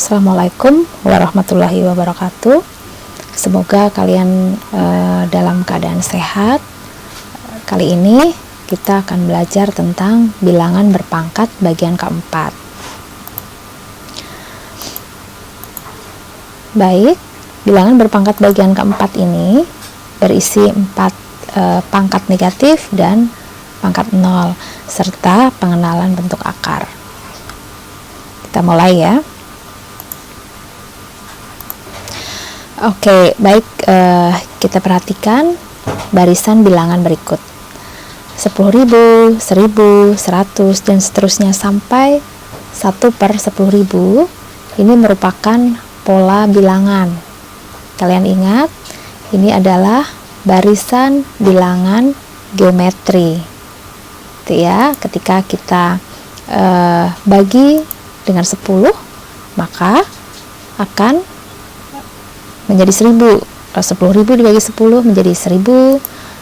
Assalamualaikum warahmatullahi wabarakatuh. Semoga kalian dalam keadaan sehat. Kali ini kita akan belajar tentang bilangan berpangkat bagian keempat. Baik, bilangan berpangkat bagian keempat ini berisi 4 pangkat negatif dan pangkat 0 serta pengenalan bentuk akar. Kita mulai ya. Oke, baik, kita perhatikan barisan bilangan berikut. 10.000, 1.000, 100, dan seterusnya sampai 1/10.000. Ini merupakan pola bilangan. Kalian ingat, ini adalah barisan bilangan geometri. Itu ya, ketika kita bagi dengan 10, maka akan menjadi 1.000. 10.000 dibagi 10 menjadi 1.000,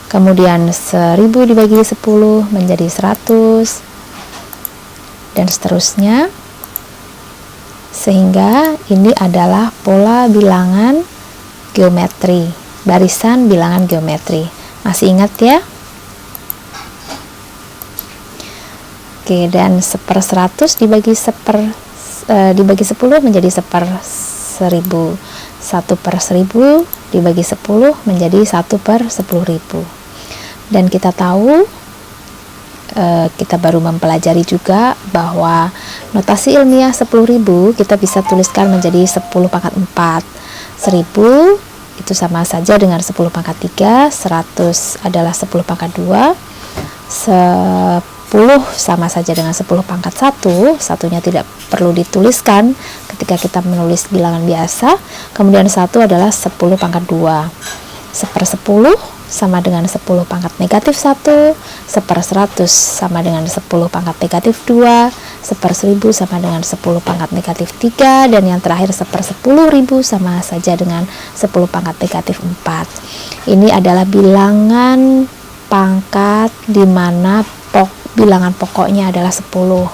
kemudian 1.000 dibagi 10 menjadi 100, dan seterusnya, sehingga ini adalah pola bilangan geometri, barisan bilangan geometri. Masih ingat ya? Oke, dan 1/100 dibagi 10 menjadi 1/1000. 1/1000 dibagi 10 menjadi 1/10.000. Dan kita tahu, kita baru mempelajari juga bahwa notasi ilmiah 10.000 kita bisa tuliskan menjadi 10 pangkat 4. 1.000 itu sama saja dengan 10 pangkat 3, 100 adalah 10 pangkat 2, 10 sama saja dengan 10 pangkat 1, satunya tidak perlu dituliskan ketika kita menulis bilangan biasa. Kemudian 1 adalah 10 pangkat 2. 1/10 sama dengan 10 pangkat negatif 1, 1/100 sama dengan 10 pangkat negatif 2, 1/1000 sama dengan 10 pangkat negatif 3, dan yang terakhir 1/10.000 sama saja dengan 10 pangkat negatif 4. Ini adalah bilangan pangkat di mana bilangan pokoknya adalah 10.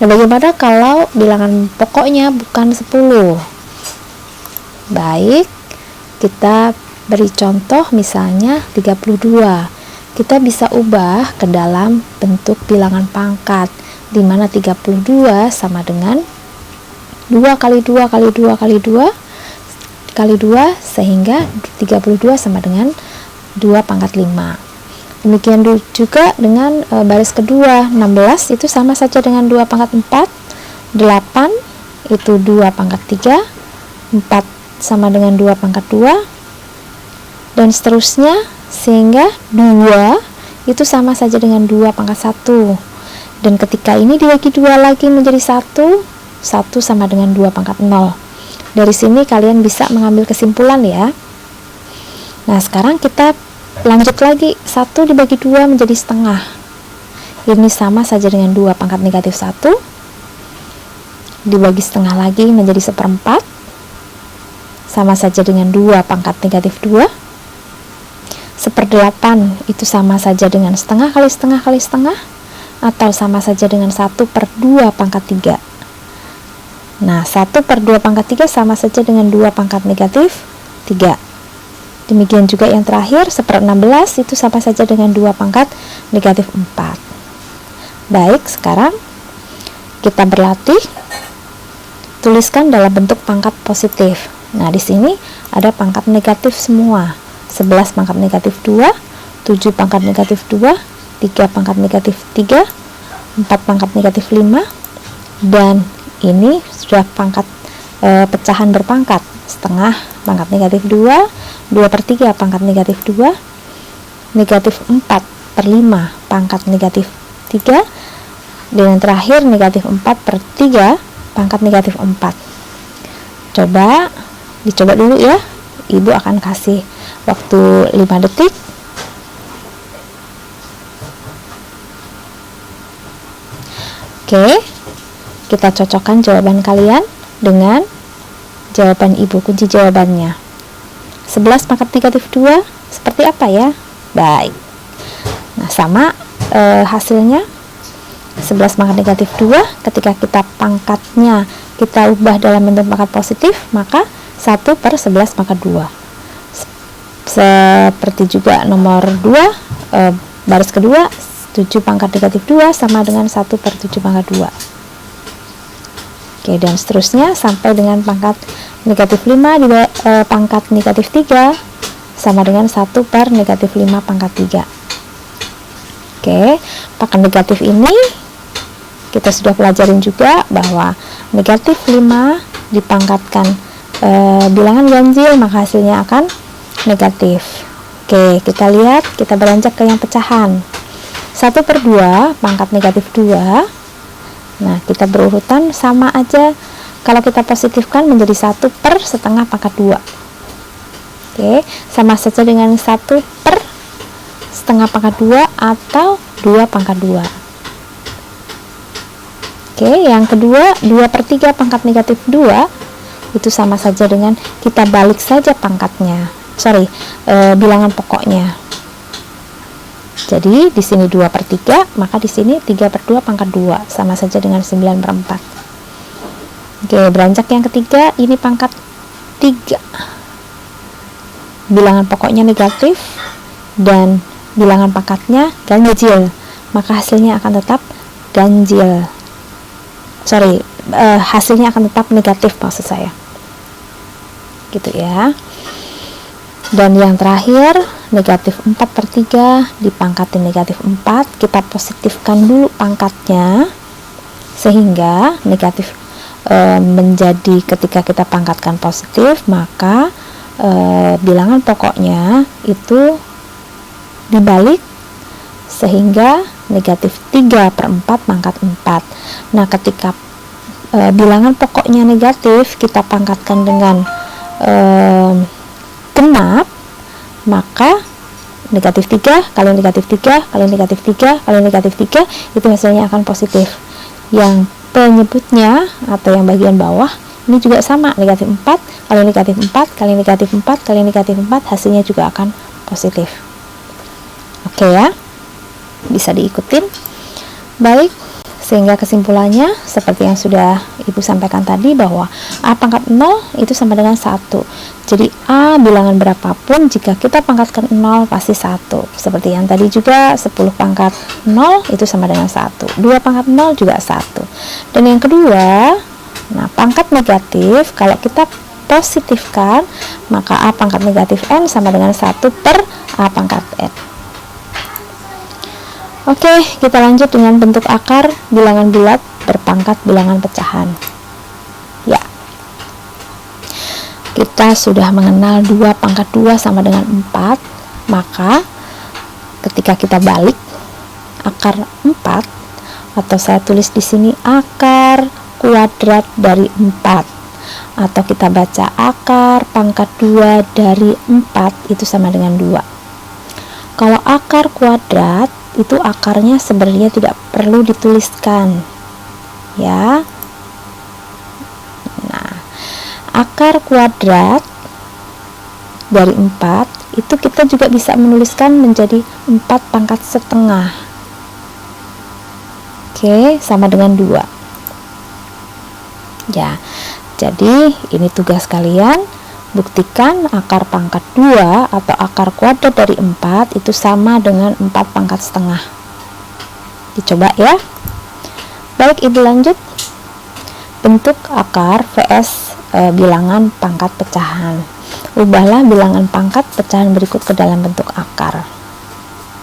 Nah, bagaimana kalau bilangan pokoknya bukan 10? Baik, kita beri contoh misalnya 32. Kita bisa ubah ke dalam bentuk bilangan pangkat, di mana 32 sama dengan 2 kali 2 kali 2 kali 2 kali 2, sehingga 32 sama dengan 2 pangkat 5. Demikian juga dengan baris kedua, 16 itu sama saja dengan 2 pangkat 4, 8 itu 2 pangkat 3, 4 sama dengan 2 pangkat 2, dan seterusnya, sehingga 2 itu sama saja dengan 2 pangkat 1. Dan ketika ini dibagi 2 lagi menjadi 1, 1 sama dengan 2 pangkat 0. Dari sini kalian bisa mengambil kesimpulan ya. Nah, sekarang kita lanjut lagi, 1 dibagi 2 menjadi setengah. Ini sama saja dengan 2 pangkat negatif 1. Dibagi setengah lagi menjadi 1/4. Sama saja dengan 2 pangkat negatif 2. 1/8 itu sama saja dengan setengah kali setengah kali setengah, atau sama saja dengan 1/2 pangkat 3. Nah, 1/2 pangkat 3 sama saja dengan 2 pangkat negatif 3. Demikian juga yang terakhir, 1/16 itu sama saja dengan 2 pangkat negatif 4. Baik, sekarang kita berlatih tuliskan dalam bentuk pangkat positif. Nah, di sini ada pangkat negatif semua. 11 pangkat negatif 2, 7 pangkat negatif 2, 3 pangkat negatif 3, 4 pangkat negatif 5, dan ini sudah pangkat pecahan berpangkat. Setengah pangkat negatif 2, 2/3 pangkat negatif 2, negatif 4/5 pangkat negatif 3, dan yang terakhir negatif 4/3 pangkat negatif 4. Dicoba dulu ya. Ibu akan kasih waktu 5 detik. Oke, kita cocokkan jawaban kalian dengan jawaban ibu. Kunci jawabannya 11 pangkat negatif 2 seperti apa ya? Baik, nah sama hasilnya 11 pangkat negatif 2. Ketika kita pangkatnya kita ubah dalam bentuk pangkat positif, maka 1 per 11 pangkat 2. Seperti juga nomor 2, baris kedua, 7 pangkat negatif 2 sama dengan 1 per 7 pangkat 2. Oke, dan seterusnya sampai dengan pangkat negatif 5 di pangkat negatif 3 sama dengan 1 per negatif 5 pangkat 3. Oke, pangkat negatif ini kita sudah pelajarin juga bahwa negatif 5 dipangkatkan bilangan ganjil, maka hasilnya akan negatif. Oke, kita lihat, kita beranjak ke yang pecahan. 1 per 2 pangkat negatif 2. Nah, kita berurutan sama aja. Kalau kita positifkan menjadi 1 per setengah pangkat 2. Oke, sama saja dengan 1 per setengah pangkat 2 atau 2 pangkat 2. Oke, yang kedua, 2 per 3 pangkat negatif 2 itu sama saja dengan kita balik saja pangkatnya. Bilangan pokoknya. Jadi di sini 2 per 3, maka di sini 3 per 2 pangkat 2 sama saja dengan 9 per 4. Oke, beranjak yang ketiga, ini pangkat 3. Bilangan pokoknya negatif dan bilangan pangkatnya ganjil, maka hasilnya akan tetap ganjil. Hasilnya akan tetap negatif maksud saya. Gitu ya. Dan yang terakhir, negatif 4 per 3 dipangkatin negatif 4, kita positifkan dulu pangkatnya sehingga negatif menjadi, ketika kita pangkatkan positif, maka bilangan pokoknya itu dibalik sehingga negatif 3 per 4 pangkat 4. Nah, ketika bilangan pokoknya negatif, kita pangkatkan dengan genap, maka negatif 3 kali negatif 3 kali negatif 3 kali negatif 3 itu hasilnya akan positif. Yang penyebutnya atau yang bagian bawah ini juga sama, negatif 4 kali negatif 4 kali negatif 4 kali negatif 4 hasilnya juga akan positif. Oke ya, bisa diikutin. Baik, sehingga kesimpulannya seperti yang sudah Ibu sampaikan tadi, bahwa A pangkat 0 itu sama dengan 1. Jadi A bilangan berapapun, jika kita pangkatkan 0 pasti 1. Seperti yang tadi juga, 10 pangkat 0 itu sama dengan 1, 2 pangkat 0 juga 1. Dan yang kedua, nah pangkat negatif kalau kita positifkan, maka A pangkat negatif N sama dengan 1 per A pangkat N. Oke, kita lanjut dengan bentuk akar bilangan bulat berpangkat bilangan pecahan. Ya, kita sudah mengenal 2 pangkat 2 sama dengan 4, maka ketika kita balik akar 4, atau saya tulis di sini akar kuadrat dari 4, atau kita baca akar pangkat 2 dari 4 itu sama dengan 2. Kalau akar kuadrat itu akarnya sebenarnya tidak perlu dituliskan ya. Nah, akar kuadrat dari 4 itu kita juga bisa menuliskan menjadi 4 pangkat setengah. Oke, sama dengan 2 ya. Jadi ini tugas kalian, buktikan akar pangkat 2 atau akar kuadrat dari 4 itu sama dengan 4 pangkat setengah. Dicoba ya. Baik, Ibu lanjut. Bentuk akar vs bilangan pangkat pecahan. Ubahlah bilangan pangkat pecahan berikut ke dalam bentuk akar.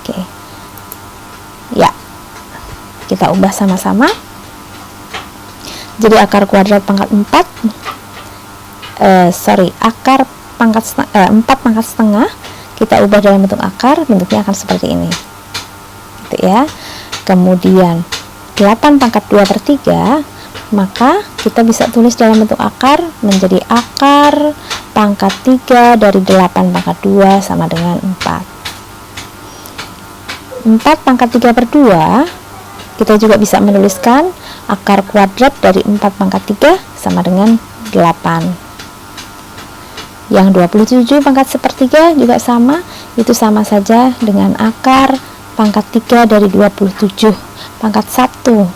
Oke. Ya. Kita ubah sama-sama. Jadi akar kuadrat pangkat 4 akar pangkat 4 pangkat setengah kita ubah dalam bentuk akar, bentuknya akan seperti ini gitu ya. Kemudian 8 pangkat 2 per 3, maka kita bisa tulis dalam bentuk akar menjadi akar pangkat 3 dari 8 pangkat 2 sama dengan 4. 4 pangkat 3 per 2 kita juga bisa menuliskan akar kuadrat dari 4 pangkat 3 sama dengan 8. Yang 27 pangkat sepertiga juga sama, itu sama saja dengan akar pangkat 3 dari 27 pangkat 1.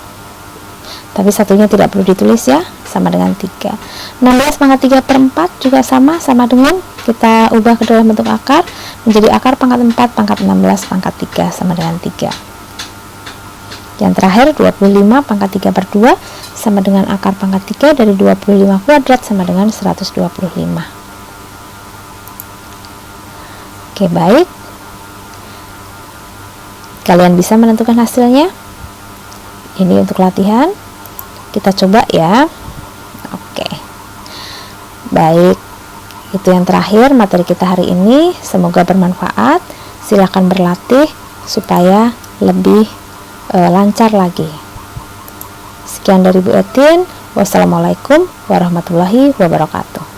Tapi satunya tidak perlu ditulis ya, sama dengan 3. 16 pangkat 3 per 4 juga sama dengan kita ubah ke dalam bentuk akar menjadi akar pangkat 4 pangkat 16 pangkat 3 sama dengan 3. Yang terakhir 25 pangkat 3 per 2 sama dengan akar pangkat 3 dari 25 kuadrat sama dengan 125. Oke, baik. Kalian bisa menentukan hasilnya. Ini untuk latihan. Kita coba ya. Oke. Baik. Itu yang terakhir materi kita hari ini. Semoga bermanfaat. Silakan berlatih supaya lebih lancar lagi. Sekian dari Bu Etin. Wassalamualaikum warahmatullahi wabarakatuh.